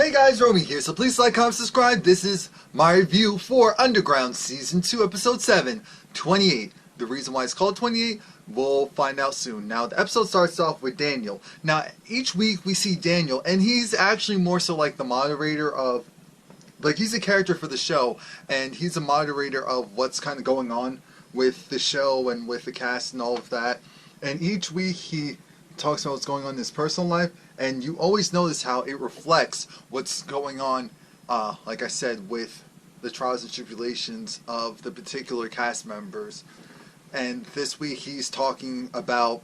Hey guys, Romie here, so please like, comment, subscribe. This is my review for Underground Season 2, Episode 7, 28. The reason why it's called 28, we'll find out soon. Now, the episode starts off with Daniel. Now, each week we see Daniel, and he's actually more so like the moderator of, like, he's a character for the show, and he's a moderator of what's kind of going on with the show and with the cast and all of that. And each week he talks about what's going on in his personal life, and you always notice how it reflects what's going on, like I said, with the trials and tribulations of the particular cast members. And this week he's talking about,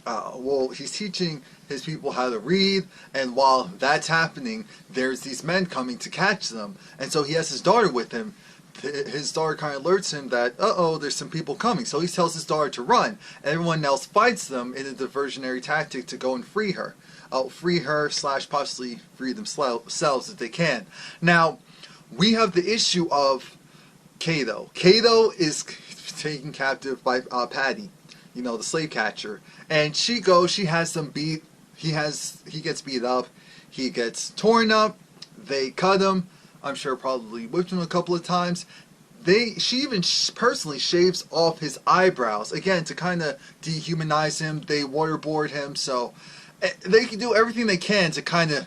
well, he's teaching his people how to read, and while that's happening, there's these men coming to catch them, and so he has his daughter with him. His daughter kind of alerts him that, uh-oh, there's some people coming. So he tells his daughter to run. And everyone else fights them in a diversionary tactic to go and free her. Free her / possibly free themselves if they can. Now, we have the issue of Cato. Cato is taken captive by Patty, you know, the slave catcher. And she has them beat. He gets beat up. He gets torn up. They cut him. I'm sure probably whipped him a couple of times. She even personally shaves off his eyebrows, again, to kind of dehumanize him. They waterboard him, so they can do everything they can to kind of,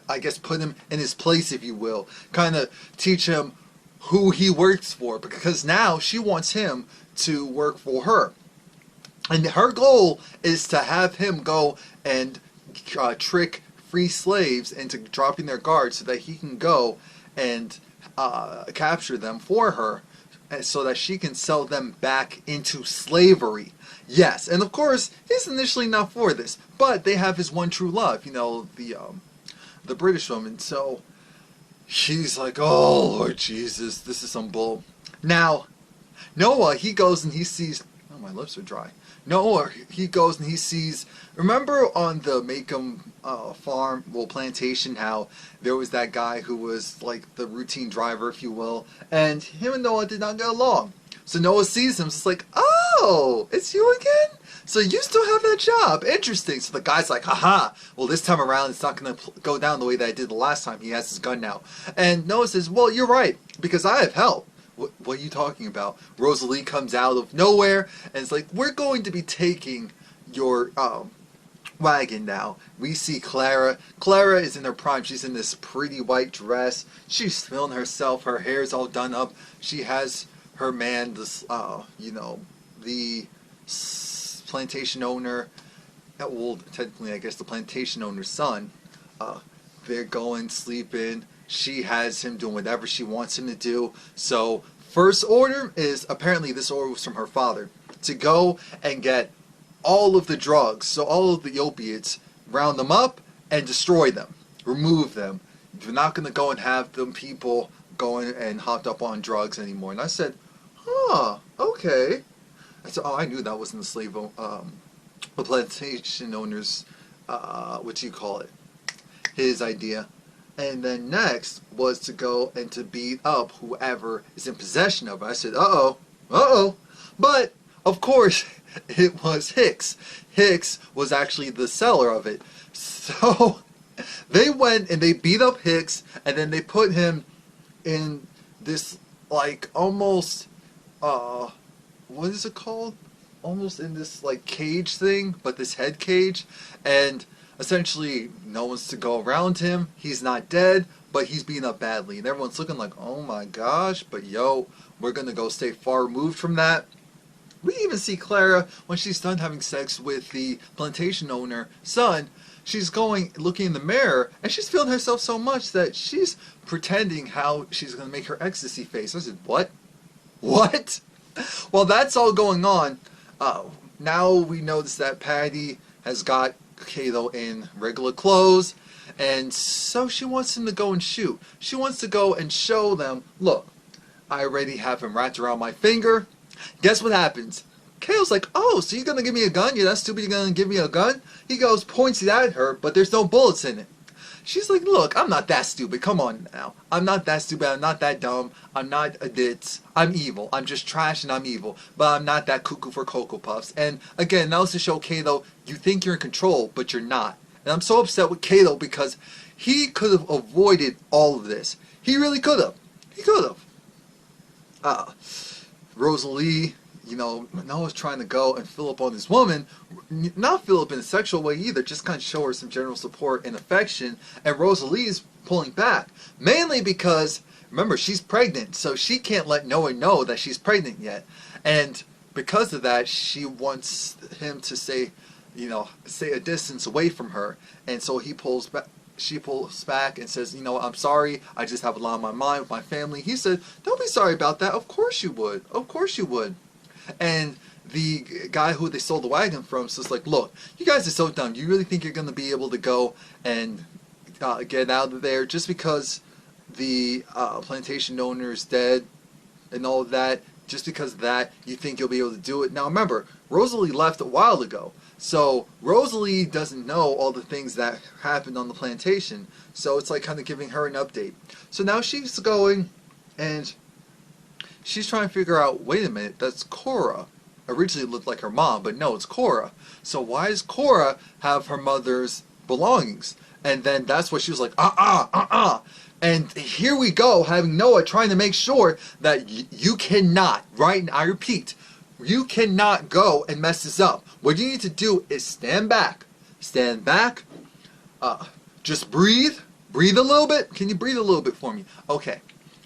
I guess, put him in his place, if you will. Kind of teach him who he works for, because now she wants him to work for her. And her goal is to have him go and trick free slaves into dropping their guards so that he can go and capture them for her so that she can sell them back into slavery. Yes, and of course, he's initially not for this, but they have his one true love, you know, the British woman. So she's like, oh, Lord Jesus, this is some bull. Now, Noah, he goes and he sees, oh, my lips are dry. Noah, he goes and he sees, remember on the Macomb farm, well, plantation, how there was that guy who was like the routine driver, if you will, and him and Noah did not get along. So Noah sees him, so it's like, oh, it's you again? So you still have that job. Interesting. So the guy's like, haha, well, this time around it's not going to go down the way that I did the last time. He has his gun now. And Noah says, well, you're right, because I have help. What are you talking about? Rosalee comes out of nowhere, and it's like, we're going to be taking your wagon now. We see Clara. Clara is in her prime. She's in this pretty white dress. She's feeling herself. Her hair's all done up. She has her man, this, you know, the plantation owner. Well, technically, I guess the plantation owner's son. They're going, sleeping. She has him doing whatever she wants him to do. So, first order is, apparently this order was from her father, to go and get all of the drugs, so all of the opiates, round them up and destroy them, remove them. You're not going to go and have them people going and hopped up on drugs anymore. And I said, huh, okay. I said, oh, I knew that wasn't the slave, the plantation owner's, what do you call it, his idea. And then next was to go and to beat up whoever is in possession of it. I said, uh-oh, uh-oh. But, of course, it was Hicks. Hicks was actually the seller of it. So, they went and they beat up Hicks, and then they put him in this, like, almost, what is it called? Almost in this, like, cage thing, but this head cage. And essentially, no one's to go around him. He's not dead, but he's beaten up badly. And everyone's looking like, oh my gosh, but yo, we're going to go stay far removed from that. We even see Clara, when she's done having sex with the plantation owner son, she's going, looking in the mirror, and she's feeling herself so much that she's pretending how she's going to make her ecstasy face. I said, what? What? Well, that's all going on. Now we notice that Patty has got Cato in regular clothes, and so she wants him to go and shoot. She wants to go and show them, look, I already have him wrapped around my finger. Guess what happens? Cato's like, oh, so you're gonna give me a gun? You're that stupid, you're gonna give me a gun? He goes, points it at her, but there's no bullets in it. She's like, look, I'm not that stupid. Come on now. I'm not that stupid. I'm not that dumb. I'm not a ditz. I'm evil. I'm just trash and I'm evil. But I'm not that cuckoo for Cocoa Puffs. And again, that was to show Cato, you think you're in control, but you're not. And I'm so upset with Cato because he could have avoided all of this. He really could have. He could have. Rosalee, Noah's trying to go and fill up on this woman. Not fill up in a sexual way either, just kind of show her some general support and affection. And Rosalee's pulling back. Mainly because, remember, she's pregnant, so she can't let Noah know that she's pregnant yet. And because of that, she wants him to stay a distance away from her. And so he pulls back. She pulls back and says, I'm sorry, I just have a lot on my mind with my family. He said, don't be sorry about that. Of course you would. Of course you would. And the guy who they sold the wagon from says, like, look, you guys are so dumb. You really think you're going to be able to go and get out of there just because the plantation owner is dead and all of that? Just because of that, you think you'll be able to do it? Now remember, Rosalee left a while ago. So Rosalee doesn't know all the things that happened on the plantation. So it's like kind of giving her an update. So now she's going and she's trying to figure out, wait a minute, that's Cora. Originally it looked like her mom, but no, it's Cora. So why does Cora have her mother's belongings? And then that's what she was like, And here we go, having Noah trying to make sure that you cannot, right? And I repeat, you cannot go and mess this up. What you need to do is stand back. Stand back. Just breathe. Breathe a little bit. Can you breathe a little bit for me? Okay.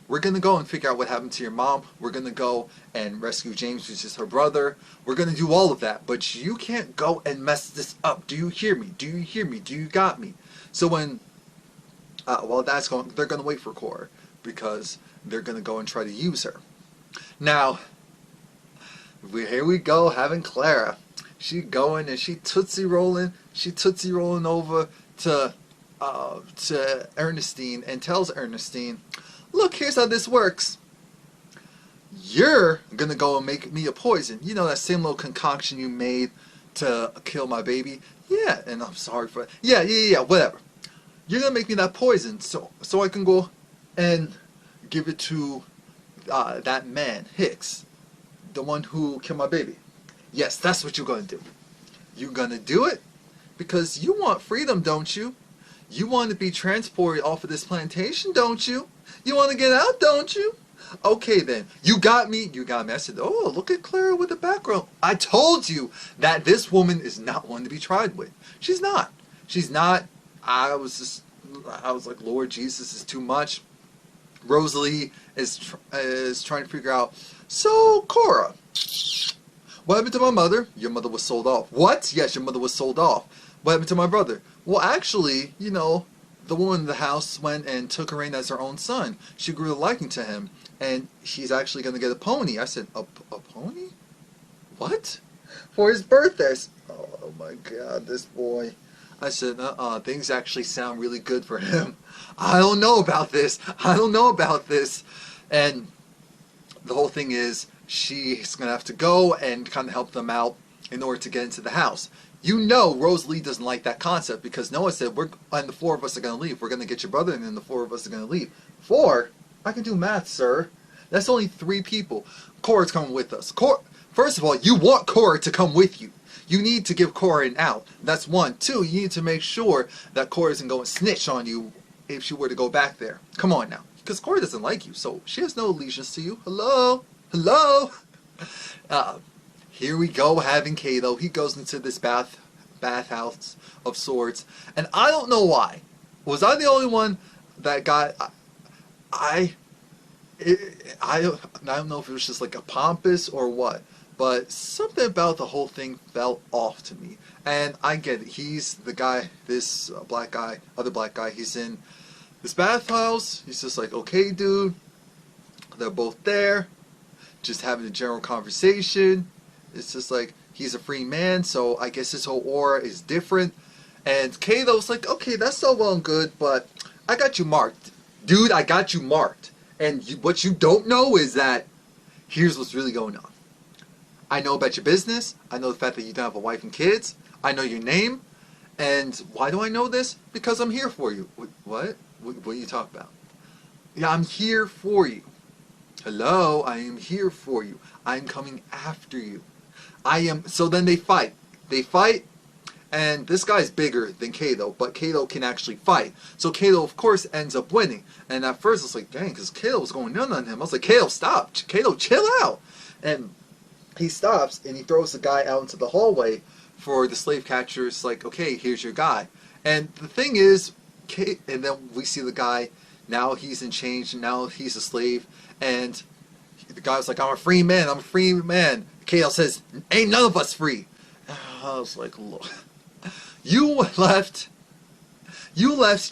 We're going to go and figure out what happened to your mom. We're going to go and rescue James, which is her brother. We're going to do all of that. But you can't go and mess this up. Do you hear me? Do you hear me? Do you got me? So when, while that's going, they're going to wait for Cora because they're going to go and try to use her. Now, here we go, having Clara. She going and she tootsie rolling. She tootsie rolling over to Ernestine and tells Ernestine, look, here's how this works. You're gonna go and make me a poison. You know that same little concoction you made to kill my baby? Yeah, and I'm sorry for it. Yeah, whatever. You're gonna make me that poison so I can go and give it to that man, Hicks. The one who killed my baby. Yes, that's what you're going to do. You're going to do it because you want freedom, don't you? You want to be transported off of this plantation, don't you? You want to get out, don't you? Okay then. You got me. You got me. I said, oh, look at Clara with the background. I told you that this woman is not one to be tried with. She's not. She's not. I was like, Lord Jesus, is too much. Rosalee is trying to figure out, so, Cora, what happened to my mother? Your mother was sold off. What? Yes, your mother was sold off. What happened to my brother? Well, actually, the woman in the house went and took her in as her own son. She grew a liking to him, and she's actually going to get a pony. I said, a pony? What? For his birthday. Oh, my God, this boy. I said, things actually sound really good for him. I don't know about this. And the whole thing is, she's going to have to go and kind of help them out in order to get into the house. Rosalee doesn't like that concept because Noah said, and the four of us are going to leave. We're going to get your brother and then the four of us are going to leave. 4? I can do math, sir. That's only 3 people. Cora's coming with us. First of all, you want Cora to come with you. You need to give Cora an out. That's 1. 2, you need to make sure that Cora isn't going to snitch on you if she were to go back there. Come on now. Because Cora doesn't like you, so she has no allegiance to you. Hello? Here we go, having Cato. He goes into this bathhouse of sorts, and I don't know why. Was I the only one that got? I don't know if it was just like a pompous or what, but something about the whole thing felt off to me. And I get it. He's the guy, this black guy, other black guy. He's in this bathhouse. He's just like, okay, dude. They're both there, just having a general conversation. It's just like, he's a free man, so I guess his whole aura is different. And Cato's like, okay, that's all well and good, but I got you marked. Dude, I got you marked. And what you don't know is that here's what's really going on. I know about your business. I know the fact that you don't have a wife and kids. I know your name. And why do I know this? Because I'm here for you. What? What are you talking about? Yeah, I'm here for you. Hello, I am here for you. I'm coming after you. So then they fight. And this guy's bigger than Cato, but Cato can actually fight. So Cato, of course, ends up winning. And at first, it's like, dang, because Cato was going in on him. I was like, Cato, stop. Cato, chill out. And he stops, and he throws the guy out into the hallway for the slave catchers, like, okay, here's your guy. And the thing is, and then we see the guy, now he's in chains, and now he's a slave. And the guy's like, I'm a free man, I'm a free man. Cato says, ain't none of us free. I was like, look. You left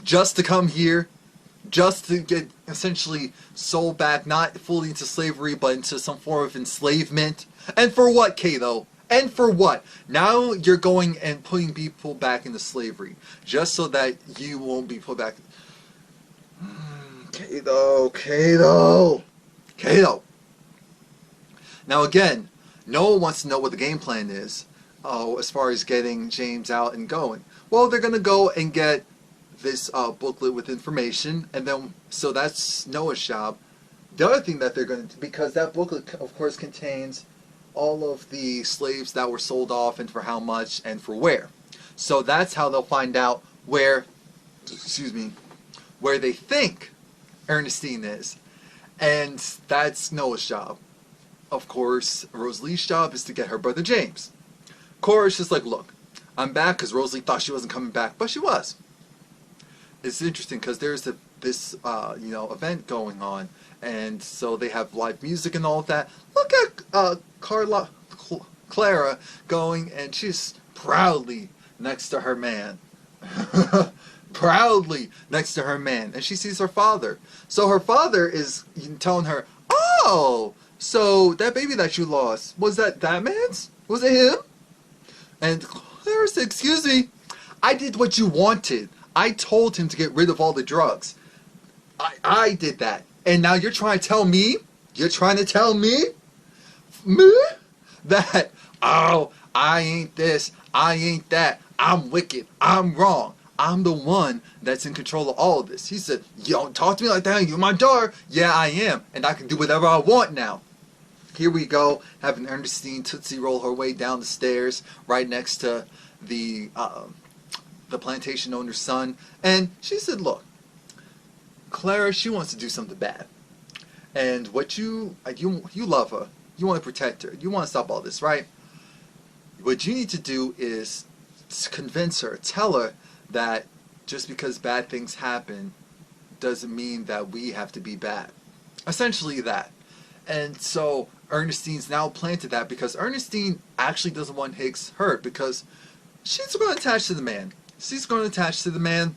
just to come here, just to get essentially sold back, not fully into slavery, but into some form of enslavement. And for what, Cato? And for what? Now you're going and putting people back into slavery, just so that you won't be put back. Cato. Now again, no one wants to know what the game plan is. As far as getting James out and going. Well, they're going to go and get this booklet with information, and then, so that's Noah's job. The other thing that they're going to, because that booklet, of course, contains all of the slaves that were sold off and for how much and for where. So that's how they'll find out where they think Ernestine is. And that's Noah's job. Of course, Rosalee's job is to get her brother James. Cora's just like, look, I'm back because Rosalee thought she wasn't coming back, but she was. It's interesting because there's this event going on, and so they have live music and all of that. Look at Clara going, and she's proudly next to her man. Proudly next to her man, and she sees her father. So her father is telling her, oh, so that baby that you lost, was that man's? Was it him? And Clara said, excuse me, I did what you wanted. I told him to get rid of all the drugs. I did that. And now you're trying to tell me? You're trying to tell me? Me? That, oh, I ain't this, I ain't that, I'm wicked, I'm wrong. I'm the one that's in control of all of this. He said, you don't talk to me like that, you're my daughter. Yeah, I am. And I can do whatever I want now. Here we go, having Ernestine Tootsie roll her way down the stairs, right next to the plantation owner's son. And she said, look, Clara, she wants to do something bad. And what you love her. You want to protect her. You want to stop all this, right? What you need to do is convince her, tell her that just because bad things happen doesn't mean that we have to be bad. Essentially that. And so Ernestine's now planted that because Ernestine actually doesn't want Hicks hurt because she's going to attach to the man. She's going to attach to the man.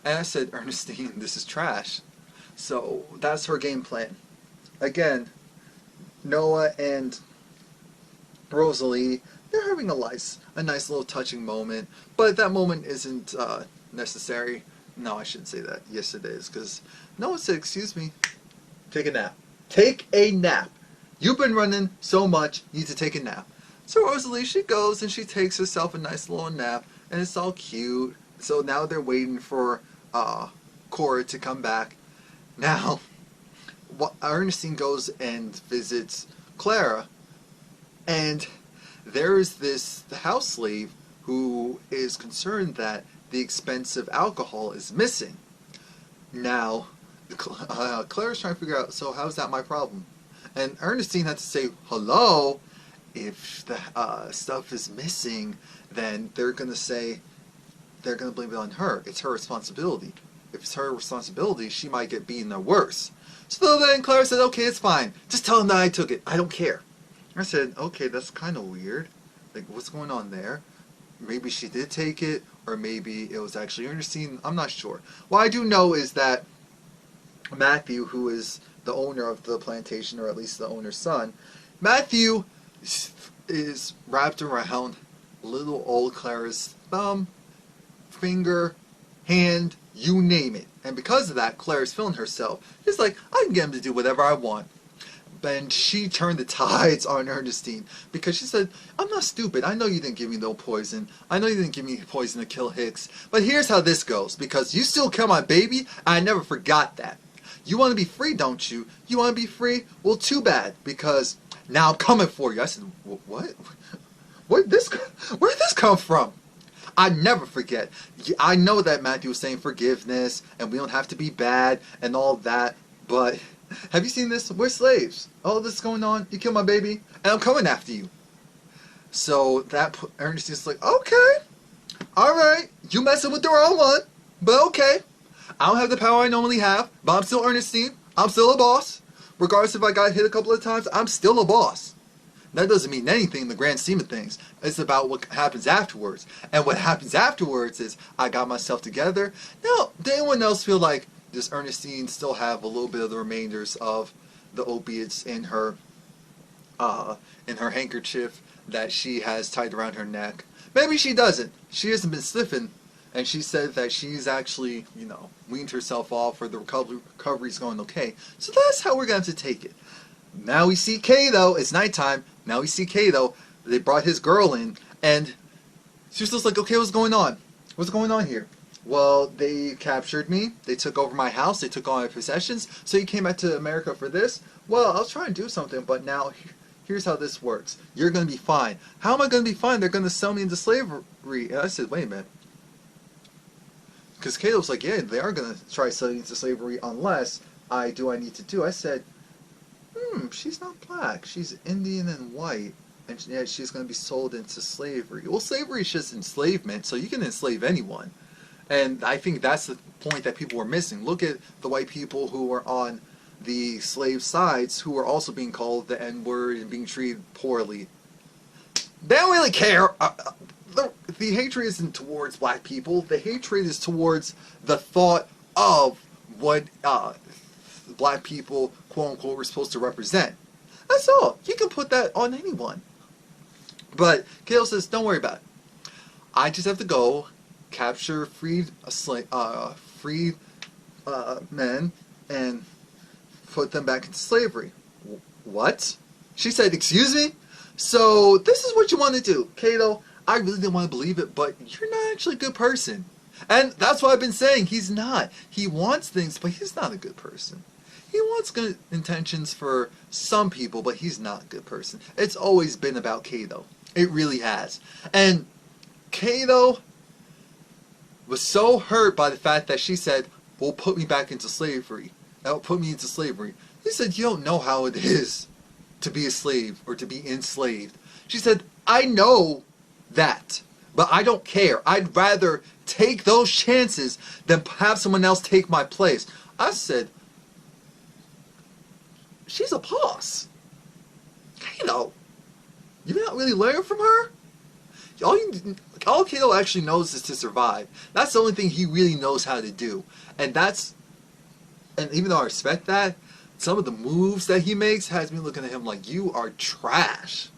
And I said, Ernestine, this is trash. So that's her game plan. Again, Noah and Rosalee, they're having a nice little touching moment. But that moment isn't necessary. No, I shouldn't say that. Yes, it is. Because Noah said, excuse me, take a nap. Take a nap. You've been running so much, you need to take a nap. So Rosalee, she goes and she takes herself a nice little nap, and it's all cute. So now they're waiting for Cora to come back. Now, Ernestine goes and visits Clara, and there's the house slave who is concerned that the expensive alcohol is missing. Now, Clara's trying to figure out, so how's that my problem? And Ernestine had to say, hello, if the stuff is missing, then they're going to blame it on her. It's her responsibility. If it's her responsibility, she might get beaten or worse. So then Clara said, okay, it's fine. Just tell them that I took it. I don't care. I said, okay, that's kind of weird. Like, what's going on there? Maybe she did take it, or maybe it was actually Ernestine. I'm not sure. What I do know is that Matthew, who is the owner of the plantation, or at least the owner's son, Matthew is wrapped around little old Clara's thumb, finger, hand, you name it. And because of that, Clara's feeling herself. It's like, I can get him to do whatever I want. And she turned the tides on Ernestine because she said, I'm not stupid. I know you didn't give me no poison. I know you didn't give me poison to kill Hicks. But here's how this goes. Because you still killed my baby, I never forgot that. You want to be free, don't you? You want to be free? Well, too bad. Because now I'm coming for you. I said, what? Where'd this come from? I never forget. I know that Matthew was saying forgiveness, and we don't have to be bad, and all that, but have you seen this? We're slaves. All this is going on. You killed my baby, and I'm coming after you. So that Ernestine's like, okay, alright, you messing with the wrong one, but okay. I don't have the power I normally have, but I'm still Ernestine. I'm still a boss. Regardless if I got hit a couple of times, I'm still a boss. That doesn't mean anything in the grand scheme of things. It's about what happens afterwards. And what happens afterwards is I got myself together. Now, did anyone else feel like does Ernestine still have a little bit of the remainders of the opiates in her handkerchief that she has tied around her neck? Maybe she doesn't. She hasn't been sniffing, and she said that she's actually, weaned herself off, or the recovery's going okay. So that's how we're going to take it. Now we see Cato. It's nighttime. Now we see Cato. They brought his girl in, and she's just like, okay, what's going on? What's going on here? Well, they captured me. They took over my house. They took all my possessions. So you came back to America for this? Well, I was trying to do something, but now here's how this works. You're going to be fine. How am I going to be fine? They're going to sell me into slavery. And I said, wait a minute. Because Cato's like, yeah, they are going to try selling into slavery unless I do what I need to do. I said, she's not black. She's Indian and white. And yeah, she's going to be sold into slavery. Well, slavery is just enslavement, so you can enslave anyone. And I think that's the point that people were missing. Look at the white people who were on the slave sides who were also being called the N-word and being treated poorly. They don't really care. The hatred isn't towards black people. The hatred is towards the thought of what black people, quote-unquote, were supposed to represent. That's all. You can put that on anyone. But Cato says, don't worry about it. I just have to go capture freed men and put them back into slavery. What? She said, excuse me? So this is what you want to do. Cato, I really didn't want to believe it, but you're not actually a good person. And that's what I've been saying. He's not. He wants things, but he's not a good person. He wants good intentions for some people, but he's not a good person. It's always been about Cato. It really has. And Cato was so hurt by the fact that she said, well, put me back into slavery. Put me into slavery. He said, you don't know how it is to be a slave or to be enslaved. She said, I know that, but I don't care. I'd rather take those chances than have someone else take my place. I said, she's a boss. Cato, you're not really learning from her? All Cato actually knows is to survive. That's the only thing he really knows how to do. And even though I respect that, some of the moves that he makes has me looking at him like, you are trash.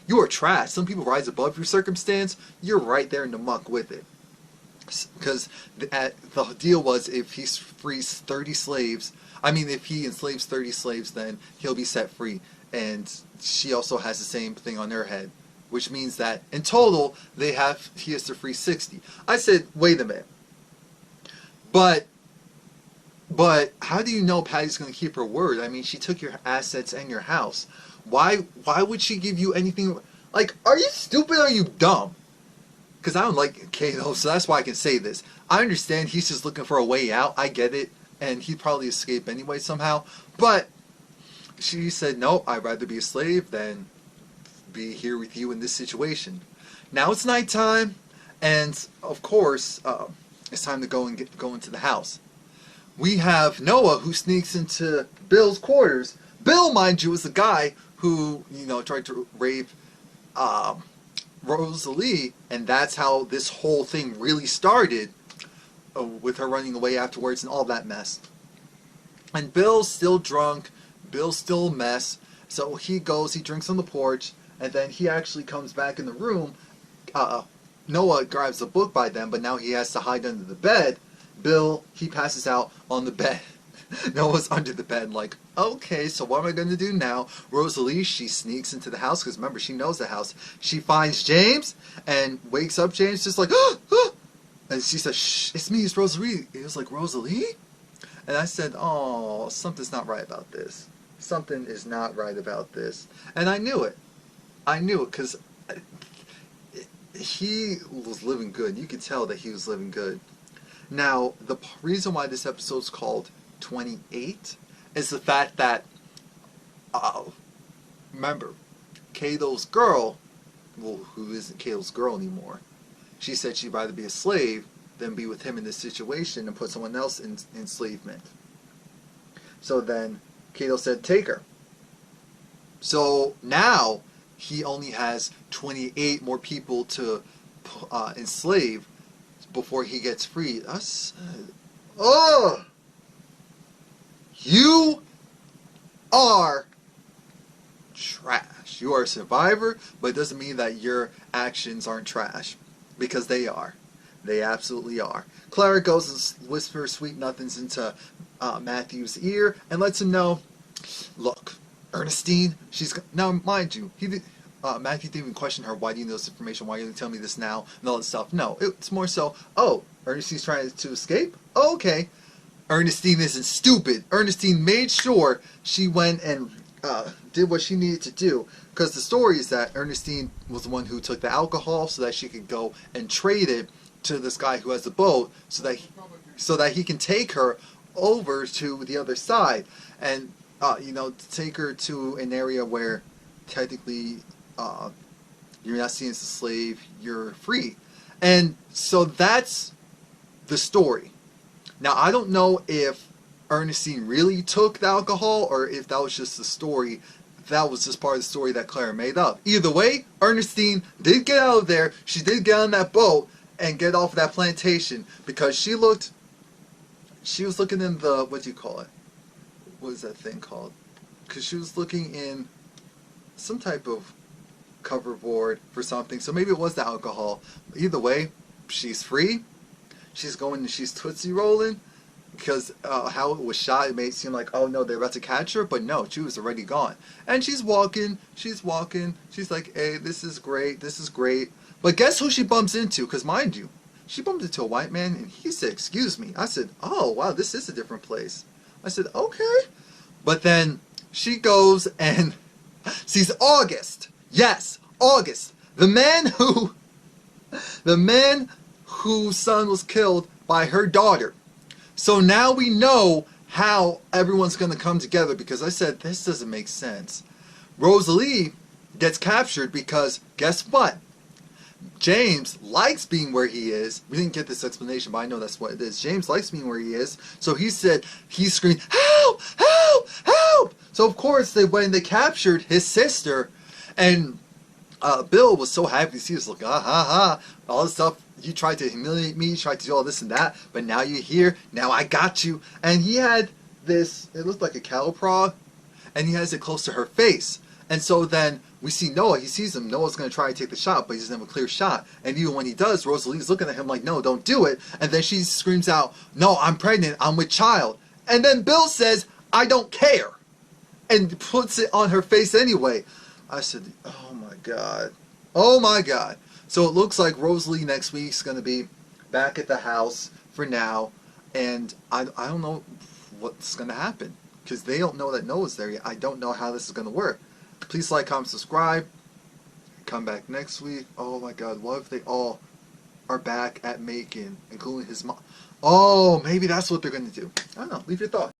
You are trash. Some people rise above your circumstance. You're right there in the muck with it. Because the deal was if he frees 30 slaves, if he enslaves 30 slaves, then he'll be set free. And she also has the same thing on her head. Which means that in total, he has to free 60. I said, wait a minute. But how do you know Patty's going to keep her word? She took your assets and your house. Why would she give you anything? Like, are you stupid or are you dumb? Because I don't like Cato, so that's why I can say this. I understand he's just looking for a way out. I get it. And he'd probably escape anyway somehow. But she said, nope, I'd rather be a slave than be here with you in this situation. Now it's nighttime, and of course, it's time to go into the house. We have Noah who sneaks into Bill's quarters. Bill, mind you, is the guy who tried to rape Rosalee, and that's how this whole thing really started, with her running away afterwards and all that mess. And Bill's still drunk. Bill's still a mess. So he drinks on the porch. And then he actually comes back in the room. Noah grabs a book by them, but now he has to hide under the bed. Bill, he passes out on the bed. Noah's under the bed like, okay, so what am I going to do now? Rosalee, she sneaks into the house, because remember, she knows the house. She finds James and wakes up James just like, and she says, shh, it's me, it's Rosalee. He was like, Rosalee? And I said, oh, something's not right about this. Something is not right about this. And I knew it. I knew it, because he was living good. You could tell that he was living good. Now, the reason why this episode's called 28 is the fact that, remember, Cato's girl, well, who isn't Cato's girl anymore, she said she'd rather be a slave than be with him in this situation and put someone else in enslavement. So then Cato said, take her. So now he only has 28 more people to enslave before he gets free. You are trash. You are a survivor, but it doesn't mean that your actions aren't trash, because they are. They absolutely are. Clara goes and whispers sweet nothings into Matthew's ear and lets him know, look, Ernestine, now mind you, Matthew didn't even question her, why do you know this information, why are you telling me this now, and all that stuff. No, it's more so, oh, Ernestine's trying to escape? Oh, okay. Ernestine isn't stupid. Ernestine made sure she went and did what she needed to do, because the story is that Ernestine was the one who took the alcohol so that she could go and trade it to this guy who has the boat, so that he can take her over to the other side and take her to an area where technically you're not seen as a slave, you're free. And so that's the story. Now, I don't know if Ernestine really took the alcohol or if that was just the story. That was just part of the story that Clara made up. Either way, Ernestine did get out of there. She did get on that boat and get off of that plantation, because she was looking in the, what do you call it? What is that thing called? Because she was looking in some type of cover board for something. So maybe it was the alcohol. Either way, she's free. She's Tootsie Rolling. Because how it was shot, it made it seem like, oh no, they're about to catch her. But no, she was already gone. And she's walking. She's like, hey, this is great. But guess who she bumps into? Because mind you, she bumped into a white man and he said, excuse me. I said, oh wow, this is a different place. I said, okay. But then she goes and sees August. Yes, August. The man whose son was killed by her daughter. So now we know how everyone's going to come together, because I said, this doesn't make sense. Rosalee gets captured because, guess what? James likes being where he is. We didn't get this explanation, but I know that's what it is. James likes being where he is. So he screamed, help! Help! Help! So of course, when they captured his sister, and Bill was so happy to see us, like, ha ha ha, all this stuff. You tried to humiliate me, you tried to do all this and that, but now you're here, now I got you. And he had this, it looked like a cattle prod, and he has it close to her face. And so then we see Noah, he sees him, Noah's going to try to take the shot, but he doesn't have a clear shot. And even when he does, Rosalee's looking at him like, no, don't do it. And then she screams out, no, I'm pregnant, I'm with child. And then Bill says, I don't care, and puts it on her face anyway. I said, oh my God. Oh my God. So it looks like Rosalee next week's going to be back at the house for now. And I don't know what's going to happen, because they don't know that Noah's there yet. I don't know how this is going to work. Please like, comment, subscribe. Come back next week. Oh my God, what if they all are back at Macon, including his mom? Oh, maybe that's what they're going to do. I don't know. Leave your thoughts.